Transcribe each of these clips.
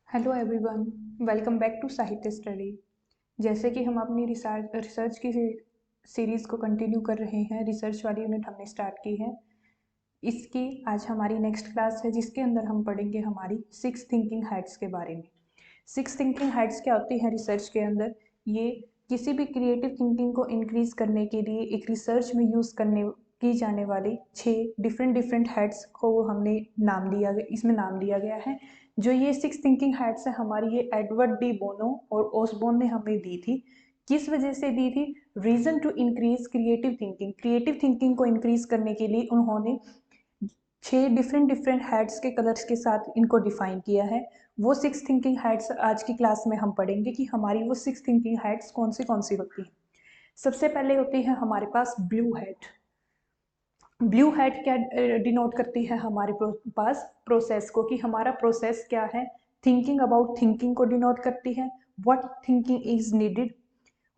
Hello everyone, welcome back to Sahitya study. जैसे कि हम अपनी रिसर्च की सीरीज़ को कंटिन्यू कर रहे हैं, रिसर्च वाली यूनिट हमने स्टार्ट की है। इसकी आज हमारी नेक्स्ट क्लास है जिसके अंदर हम पढ़ेंगे हमारी 6 थिंकिंग हैट्स के बारे में। 6 थिंकिंग हैट्स क्या होती हैं रिसर्च के अंदर? ये किसी भी क्रिएटिव थिंकिंग को इंक्रीज करने के लिए एक रिसर्च में यूज़ की जाने वाली 6 डिफरेंट हैट्स को हमने इसमें नाम दिया गया है। जो ये 6 थिंकिंग हैट्स है हमारी, ये एडवर्ड डी बोनो और ओसबोर्न ने हमें दी थी। किस वजह से दी थी? Reason to increase creative thinking को इंक्रीज करने के लिए उन्होंने 6 डिफरेंट हैट्स के कलर्स के साथ इनको डिफाइन किया है। वो 6 थिंकिंग हैट्स आज की क्लास में हम पढ़ेंगे कि हमारी वो 6 थिंकिंग हैट्स कौन सी होती हैं। सबसे पहले होती है हमारे पास ब्लू हैट। ब्लू हैट क्या डिनोट करती है हमारे पास? प्रोसेस को, कि हमारा प्रोसेस क्या है। थिंकिंग अबाउट थिंकिंग को डिनोट करती है। What thinking is needed,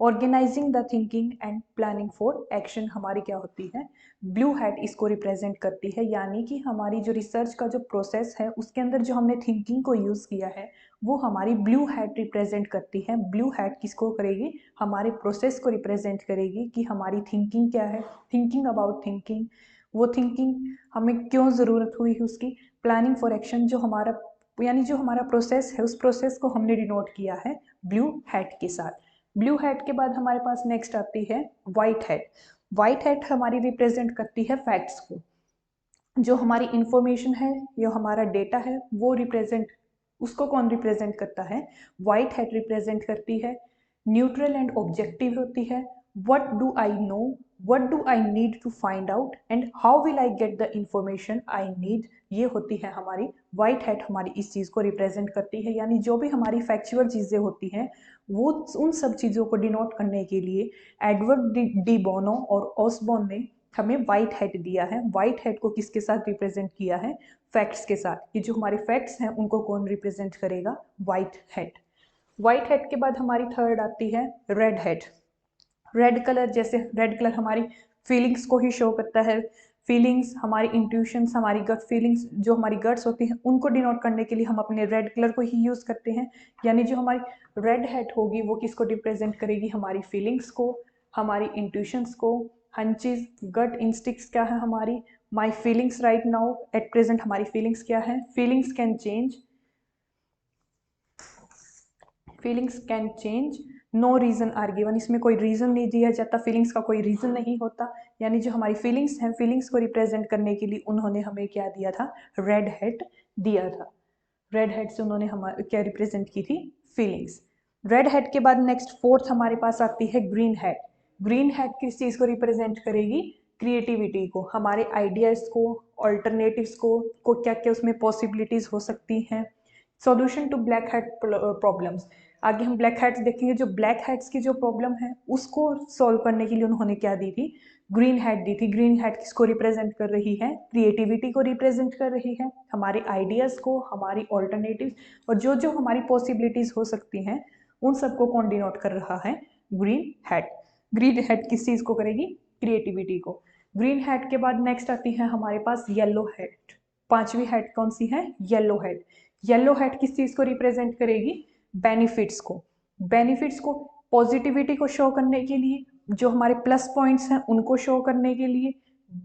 organizing the thinking and planning for action हमारी क्या होती है? ब्लू हैट इसको रिप्रेजेंट करती है। यानी कि हमारी जो रिसर्च का जो प्रोसेस है उसके अंदर जो हमने थिंकिंग को यूज़ किया है वो हमारी ब्लू हैट रिप्रेजेंट करती है। ब्लू हैट किसको करेगी? हमारे प्रोसेस को रिप्रेजेंट करेगी कि हमारी थिंकिंग क्या है, थिंकिंग अबाउट थिंकिंग, वो थिंकिंग हमें क्यों ज़रूरत हुई है उसकी, प्लानिंग फॉर एक्शन, जो हमारा यानी जो हमारा प्रोसेस है उस प्रोसेस को हमने डिनोट किया है ब्लू हैट के साथ। ब्लू हैट के बाद हमारे पास नेक्स्ट आती है वाइट हैट। वाइट हैट हमारी रिप्रेजेंट करती है फैक्ट्स को। जो हमारी इंफॉर्मेशन है, जो हमारा डेटा है, वो रिप्रेजेंट, उसको कौन रिप्रेजेंट करता है? वाइट हैट रिप्रेजेंट करती है। न्यूट्रल एंड ऑब्जेक्टिव होती है। What do I know, what do I need to find out and how will I get the information I need, ये होती है हमारी वाइट हैट। हमारी इस चीज़ को रिप्रेजेंट करती है। यानी जो भी हमारी फैक्चुअल चीज़ें होती हैं वो उन सब चीज़ों को डिनोट करने के लिए एडवर्ड डी बोनो और ऑसबॉर्न ने हमें वाइट हैट दिया है। वाइट हैट को किसके साथ रिप्रेजेंट किया है? फैक्ट्स के साथ। कि जो हमारे फैक्ट्स हैं उनको कौन रिप्रेजेंट करेगा? White hat. वाइट हैट के बाद हमारी थर्ड आती है रेड हैट। रेड कलर, जैसे रेड कलर हमारी फीलिंग्स को ही शो करता है। फीलिंग्स, हमारी इंट्यूशंस, हमारी गट फीलिंग्स, जो हमारी गट्स होती हैं उनको डिनोट करने के लिए हम अपने रेड कलर को ही यूज़ करते हैं। यानी जो हमारी रेड हैट होगी वो किसको रिप्रेजेंट करेगी? हमारी फीलिंग्स को, हमारी इंट्यूशंस को, हंचेस, गट इंस्टिक्ट्स क्या है हमारी, my feelings right now at present हमारी फीलिंग्स क्या है। Feelings can change, feelings can change, no reason are given, इसमें कोई रीजन नहीं दिया जाता, फीलिंग्स का कोई रीजन नहीं होता। यानी जो हमारी फीलिंग्स हैं, फीलिंग्स को रिप्रेजेंट करने के लिए उन्होंने हमें क्या दिया था? रेड हैट दिया था। रेड हैट से उन्होंने हमारे क्या रिप्रेजेंट की थी? फीलिंग्स। रेड हैट के बाद नेक्स्ट फोर्थ हमारे पास आती है ग्रीन हैट। ग्रीन हैट किस चीज को रिप्रेजेंट करेगी? क्रिएटिविटी को, हमारे आइडियाज को, ऑल्टरनेटिव्स को क्या क्या उसमें पॉसिबिलिटीज हो सकती हैं। Solution to black hat problems, आगे हम ब्लैक हैट्स देखेंगे। जो ब्लैक हैट्स की जो प्रॉब्लम है उसको सॉल्व करने के लिए उन्होंने क्या दी थी? ग्रीन हैट दी थी। ग्रीन हैट किसको रिप्रेजेंट कर रही है? क्रिएटिविटी को रिप्रेजेंट कर रही है, हमारे आइडियाज को, हमारी ऑल्टरनेटिव और जो जो हमारी पॉसिबिलिटीज हो सकती हैं उन सबको कौन डिनोट कर रहा है? Green hat. ग्रीन हैट किस चीज को करेगी? क्रिएटिविटी को। ग्रीन हैट के बाद नेक्स्ट आती है हमारे पास येलो हैट। पांचवी हैट कौन सी है? Yellow hat. येलो हैट किस चीज को रिप्रेजेंट करेगी? बेनिफिट्स को। बेनिफिट्स को, पॉजिटिविटी को शो करने के लिए, जो हमारे प्लस पॉइंट्स हैं उनको शो करने के लिए।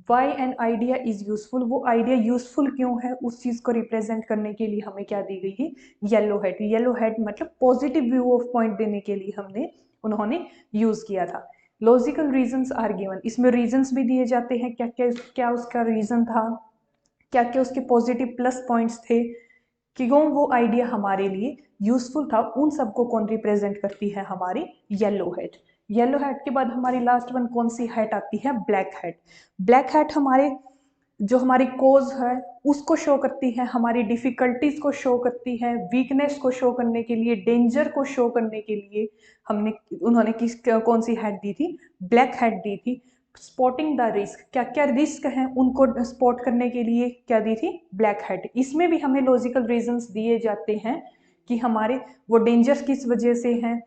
Why an idea is useful, वो आइडिया यूजफुल क्यों है उस चीज को रिप्रेजेंट करने के लिए हमें क्या दी गई है? Yellow hat. येलो हैट मतलब पॉजिटिव व्यू ऑफ पॉइंट देने के लिए उन्होंने यूज किया था। लॉजिकल रीजंस आर गिवन, इसमें रीजंस भी दिए जाते हैं, क्या क्या क्या उसका रीजन था, क्या क्या उसके पॉजिटिव प्लस पॉइंट्स थे, क्यों वो आइडिया हमारे लिए यूजफुल था। उन सबको कौन रिप्रेजेंट करती है? हमारी येलो हैट। येलो हैट के बाद हमारी लास्ट वन कौन सी हैट आती है? Black hat. ब्लैक हैट हमारे जो हमारी कोज है उसको शो करती है, हमारी डिफिकल्टीज को शो करती है, वीकनेस को शो करने के लिए, डेंजर को शो करने के लिए उन्होंने कौन सी हैट दी थी? ब्लैक हैट दी थी। स्पॉटिंग द रिस्क, क्या क्या रिस्क हैं उनको स्पॉट करने के लिए क्या दी थी? Black hat. इसमें भी हमें लॉजिकल रीजंस दिए जाते हैं कि हमारे वो डेंजर्स किस वजह से हैं,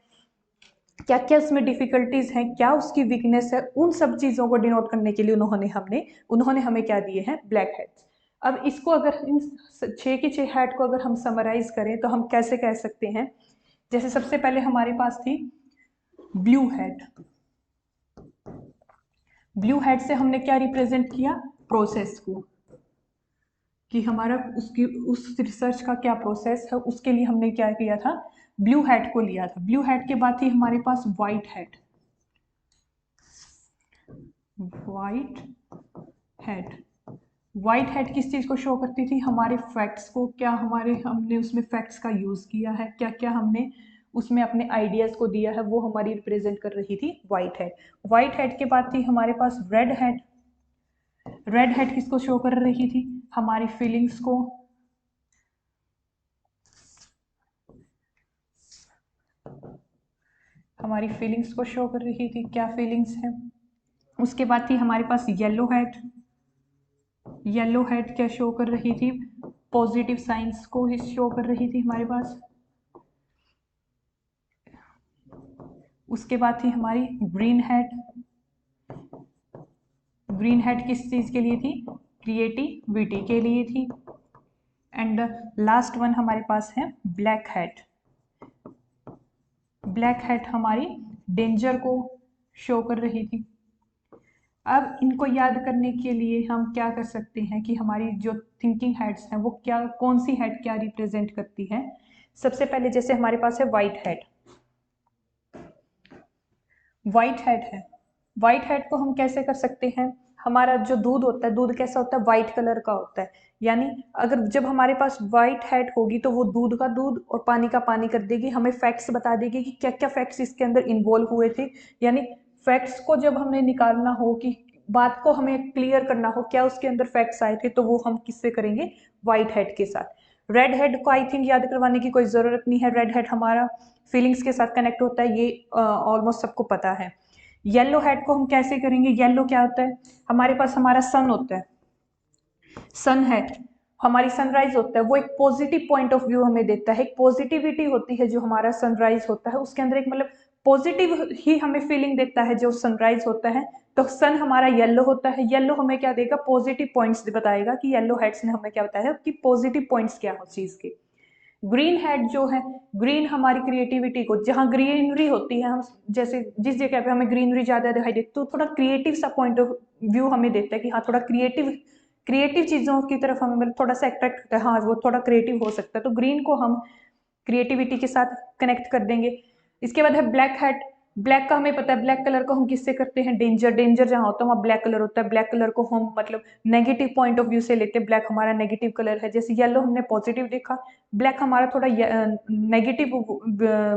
क्या क्या उसमें डिफिकल्टीज हैं, क्या उसकी वीकनेस है, उन सब चीजों को डिनोट करने के लिए उन्होंने हमें क्या दिए हैं? Black hats. अब इसको अगर इन 6 की 6 हैट को अगर हम समराइज करें तो हम कैसे कह सकते हैं, जैसे सबसे पहले हमारे पास थी ब्लू हैट। ब्लू हैट से हमने क्या रिप्रेजेंट किया, प्रोसेस को, कि हमारा उसकी उस रिसर्च का क्या प्रोसेस है, उसके लिए हमने क्या किया था, ब्लू हैट को लिया था। ब्लू हैट के बाद थी हमारे पास white hat. White hat, white hat किस चीज को शो करती थी, हमारे फैक्ट्स को, क्या हमारे हमने उसमें फैक्ट्स का यूज किया है, क्या क्या हमने उसमें अपने आइडियाज को दिया है, वो हमारी रिप्रेजेंट कर रही थी व्हाइट हैट। व्हाइट हैट के बाद थी हमारे पास रेड हैट। रेड हैट किसको शो कर रही थी, हमारी फीलिंग्स को, हमारी फीलिंग्स को शो कर रही थी, क्या फीलिंग्स है। उसके बाद थी हमारे पास येलो हैट। येलो हैट क्या शो कर रही थी, पॉजिटिव साइंस को ही शो कर रही थी हमारे पास। उसके बाद थी हमारी ग्रीन हैट। ग्रीन हैट किस चीज के लिए थी, क्रिएटिविटी के लिए थी। एंड लास्ट वन हमारे पास है ब्लैक हैट। ब्लैक हैट हमारी डेंजर को शो कर रही थी। अब इनको याद करने के लिए हम क्या कर सकते हैं कि हमारी जो थिंकिंग हेड्स हैं वो क्या, कौन सी हेड क्या रिप्रेजेंट करती है। सबसे पहले जैसे हमारे पास है व्हाइट हेड। व्हाइट हेड है, व्हाइट हेड को हम कैसे कर सकते हैं, हमारा जो दूध होता है, दूध कैसा होता है, व्हाइट कलर का होता है। यानी अगर जब हमारे पास व्हाइट हेड होगी तो वो दूध का दूध और पानी का पानी कर देगी, हमें फैक्ट्स बता देगी कि क्या क्या फैक्ट्स इसके अंदर इन्वॉल्व हुए थे। यानी फैक्ट्स को जब हमें निकालना हो, कि बात को हमें क्लियर करना हो क्या उसके अंदर फैक्ट्स आए थे, तो वो हम किससे करेंगे, व्हाइट हेड के साथ। रेड हेड को आई थिंक याद करवाने की कोई ज़रूरत नहीं है, रेड हेड हमारा फीलिंग्स के साथ कनेक्ट होता है, ये ऑलमोस्ट सबको पता है। येलो हेड को हम कैसे करेंगे, येलो क्या होता है, हमारे पास हमारा सन होता है, सन है, हमारी सनराइज होता है, वो एक पॉजिटिव पॉइंट ऑफ व्यू हमें देता है, एक पॉजिटिविटी होती है जो हमारा सनराइज होता है, उसके अंदर एक मतलब पॉजिटिव ही हमें फीलिंग देता है जो सनराइज होता है। तो सन हमारा येलो होता है, येलो हमें क्या देगा, पॉजिटिव पॉइंट्स बताएगा कि येलो हेड्स ने हमें क्या बताया कि पॉजिटिव पॉइंट्स क्या हो चीज के। ग्रीन हेड जो है, ग्रीन हमारी क्रिएटिविटी को, जहाँ ग्रीनरी होती है, हम जैसे जिस जगह पे हमें ग्रीनरी ज्यादा दिखाई देती तो थोड़ा क्रिएटिव सा पॉइंट ऑफ व्यू हमें देता है कि हाँ थोड़ा क्रिएटिव क्रिएटिव चीजों की तरफ हमें मतलब थोड़ा सा अट्रैक्ट करता है, हाँ वो थोड़ा क्रिएटिव हो सकता है, तो ग्रीन को हम क्रिएटिविटी के साथ कनेक्ट कर देंगे। इसके बाद है ब्लैक हैट। ब्लैक का हमें पता है, ब्लैक कलर को हम किससे करते हैं, डेंजर, डेंजर जहां होता है वहां ब्लैक कलर होता है, ब्लैक कलर को हम मतलब नेगेटिव पॉइंट ऑफ व्यू से लेते हैं, ब्लैक हमारा नेगेटिव कलर है। जैसे येलो हमने पॉजिटिव देखा, ब्लैक हमारा थोड़ा नेगेटिव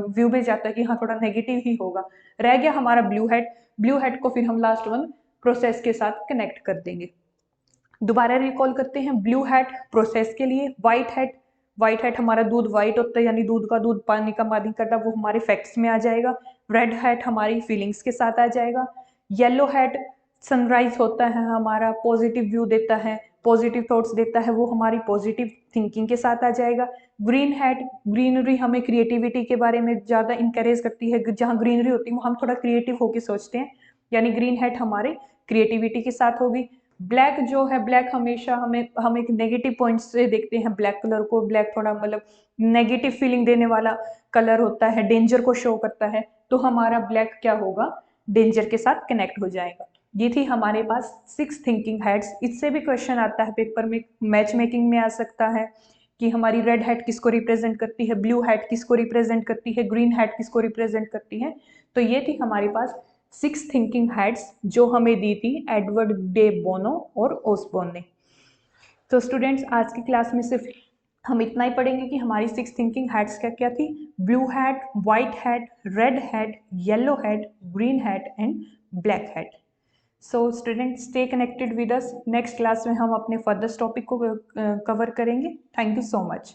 व्यू में जाता है कि हाँ थोड़ा नेगेटिव ही होगा। रह गया हमारा ब्लू हेड। ब्लू हेड को फिर हम लास्ट वन प्रोसेस के साथ कनेक्ट कर देंगे। दोबारा रिकॉल करते हैं, ब्लू हैट प्रोसेस के लिए, व्हाइट हैट, व्हाइट हैट हमारा दूध व्हाइट होता है, यानी दूध का दूध पानी का पानी करता है, वो हमारे फैक्ट्स में आ जाएगा। रेड हैट हमारी फीलिंग्स के साथ आ जाएगा। येलो हैट सनराइज होता है हमारा, पॉजिटिव व्यू देता है, पॉजिटिव थॉट्स देता है, वो हमारी पॉजिटिव थिंकिंग के साथ आ जाएगा। ग्रीन हैट, ग्रीनरी हमें क्रिएटिविटी के बारे में ज़्यादा इंकरेज करती है, जहाँ ग्रीनरी होती है वो हम थोड़ा क्रिएटिव होकर सोचते हैं, यानी ग्रीन हैट हमारे क्रिएटिविटी के साथ होगी। ब्लैक जो है, ब्लैक हमेशा हम एक नेगेटिव पॉइंट से देखते हैं ब्लैक कलर को, ब्लैक थोड़ा मतलब नेगेटिव फीलिंग देने वाला कलर होता है, डेंजर को शो करता है, तो हमारा ब्लैक क्या होगा, डेंजर के साथ कनेक्ट हो जाएगा। ये थी हमारे पास 6 थिंकिंग हेड्स। इससे भी क्वेश्चन आता है पेपर में, मैच मेकिंग में आ सकता है कि हमारी रेड हेड किसको रिप्रेजेंट करती है, ब्लू हेड किसको रिप्रेजेंट करती है, ग्रीन हेड किसको रिप्रेजेंट करती है। तो ये थी हमारे पास 6 थिंकिंग हेड्स जो हमें दी थी एडवर्ड डे बोनो और ओसबोर्न ने। तो स्टूडेंट्स आज की क्लास में सिर्फ हम इतना ही पढ़ेंगे कि हमारी 6 थिंकिंग हेड्स क्या क्या थी, blue head, white head, red head, yellow head, green head and black head. So student stay connected with us, next class में हम अपने फर्दर टॉपिक को कवर करेंगे। Thank you so much.